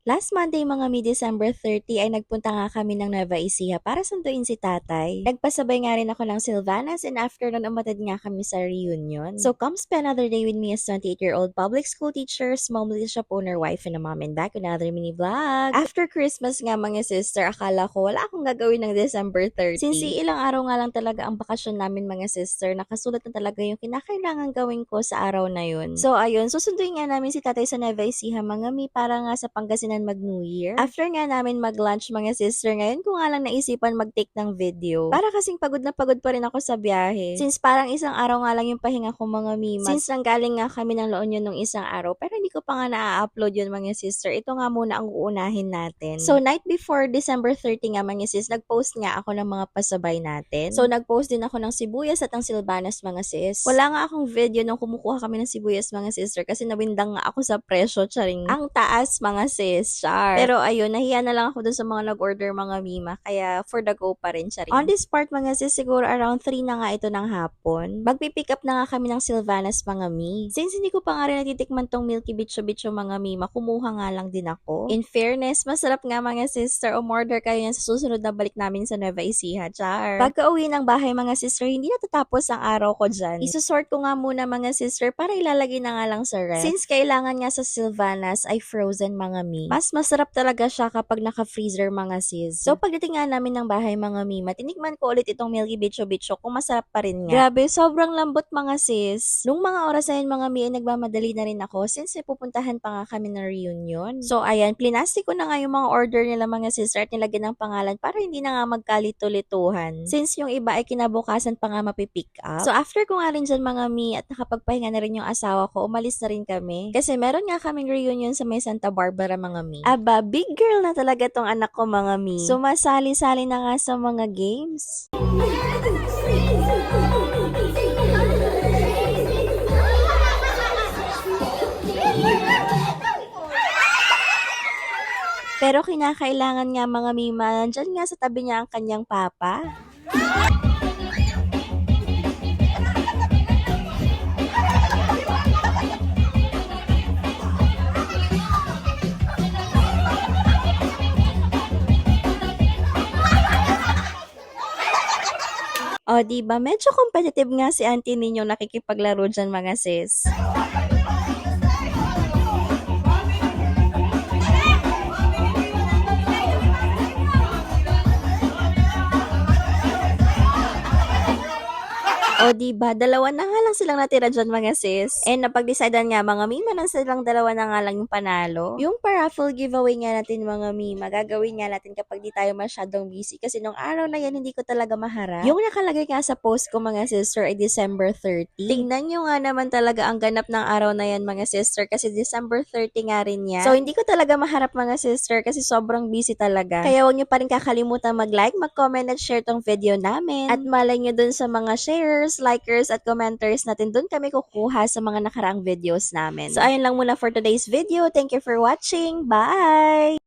Last Monday mga December 30 ay nagpunta nga kami ng Nueva Ecija para sunduin si tatay. Nagpasabay nga rin ako ng Silvanas and after nun umatid nga kami sa reunion. So come spend another day with me as 28-year-old public school teacher, small Malaysia shop owner, wife, and a mom, and back with another mini vlog. After Christmas nga mga sister, akala ko wala akong gagawin ng December 30. Since ilang araw nga lang talaga ang bakasyon namin mga sister, nakasulat na talaga yung kinakailangan gawin ko sa araw na yun. So ayun, susunduin nga namin si tatay sa Nueva Ecija mga mi para nga sa Pangasinan mag-New Year. After nga namin mag-lunch mga sister, ngayon ko nga lang naisipan mag-take ng video. Para kasing pagod na pagod pa rin ako sa biyahe. Since parang isang araw nga lang yung pahinga ko mga mima. Since nanggaling nga kami ng La Union nung isang araw, pero hindi ko pa nga na-upload yun mga sister. Ito nga muna ang uunahin natin. So night before December 30 nga mga sis, nag-post nga ako ng mga pasabay natin. So nag-post din ako ng sibuyas at ang silbanas mga sis. Wala nga akong video nung kumukuha kami ng sibuyas mga sister kasi nawindang nga ako sa presyo, charing. Ang taas mga sis. Char. Pero ayun, nahiya na lang ako dun sa mga nag-order mga mima, kaya for the go pa rin siya rin. On this part mga sis, siguro around 3 na nga ito ng hapon. Magpipick up na nga kami ng Silvanas mga mi. Since hindi ko pa nga rin natitikman tong Milky Bicho mga mima, kumuha nga lang din ako. In fairness, masarap nga mga sister, umorder kayo yan sa susunod na balik namin sa Nueva Ecija. Char. Pagka uwi ng bahay mga sister, hindi natatapos ang araw ko dyan. Isusort ko nga muna mga sister para ilalagay na nga lang sa ref. Since kailangan nga sa Silvanas ay frozen mga mi, mas masarap talaga siya kapag naka-freezer mga sis. So pagdating nga namin ng bahay mga mima, tinikman ko ulit itong Milky Bicho kung masarap pa rin nga. Grabe, sobrang lambot mga sis. Nung mga oras na yun mga mi, ay nagmamadali na rin ako since may pupuntahan pa nga kami ng reunion. So ayan, plinastic ko na nga yung mga order nila mga sis at nilagyan ng pangalan para hindi na nga magkalito-lituhan. Since yung iba ay kinabukasan pa nga mapipick up. So after ko nga rin dyan mga mi at nakapagpahinga na rin yung asawa ko, umalis na rin kami. Kasi meron nga kaming reunion sa may Santa Barbara mga mi. Aba, big girl na talaga tong anak ko mga mi. Sumasali-sali na nga sa mga games. Pero kinakailangan nga mga mima, nandyan nga sa tabi niya ang kanyang papa. O, diba? Medyo competitive nga si auntie ninyong nakikipaglaro dyan mga sis. O diba, dalawa na nga lang silang natira dyan mga sis. And napag-decidean nga mga mima na silang dalawa na nga lang yung panalo. Yung paraffle giveaway nga natin mga mima, gagawin nga natin kapag di tayo masyadong busy. Kasi nung araw na yan, hindi ko talaga maharap. Yung nakalagay nga sa post ko mga sister ay December 30. Tingnan nyo nga naman talaga ang ganap ng araw na yan mga sister kasi December 30 nga rin yan. So hindi ko talaga maharap mga sister kasi sobrang busy talaga. Kaya huwag nyo pa rin kakalimutan mag-like, mag-comment at share tong video namin. At malay nyo dun sa mga shares, likers at commenters natin, dun kami kukuha sa mga nakaraang videos namin. So ayun lang muna for today's video. Thank you for watching. Bye!